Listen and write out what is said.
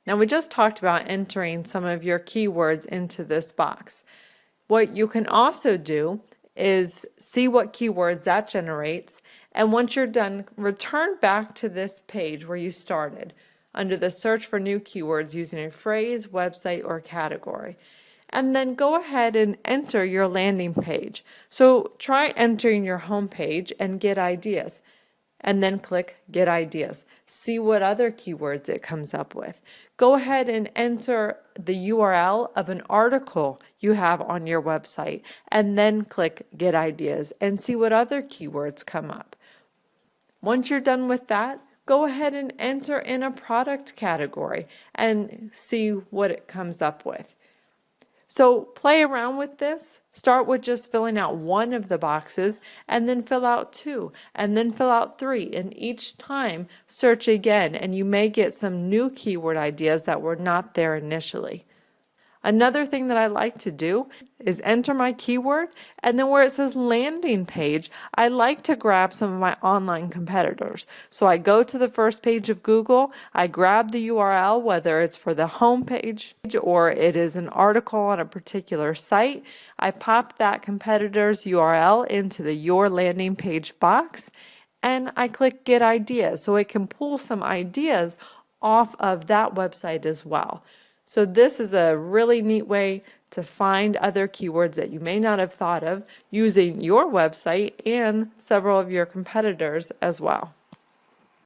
Now we just talked about entering some of your keywords into this box. What you can also do is see what keywords that generates, and once you're done, return back to this page where you started under the search for new keywords using a phrase, website, or category. And then go ahead and enter your landing page. So try entering your home page and get ideas, and then click Get Ideas. See what other keywords it comes up with. Go ahead and enter the URL of an article you have on your website, and then click Get Ideas and see what other keywords come up. Once you're done with that, go ahead and enter in a product category and see what it comes up with. So play around with this. Start with just filling out one of the boxes, and then fill out two, and then fill out three, and each time search again, and you may get some new keyword ideas that were not there initially. Another thing that I like to do is enter my keyword, and then where it says landing page, I like to grab some of my online competitors. So I go to the first page of Google, I grab the URL, whether it's for the home page or it is an article on a particular site. I pop that competitor's URL into the Your Landing Page box, and I click Get Ideas, so it can pull some ideas off of that website as well. So this is a really neat way to find other keywords that you may not have thought of using your website and several of your competitors as well.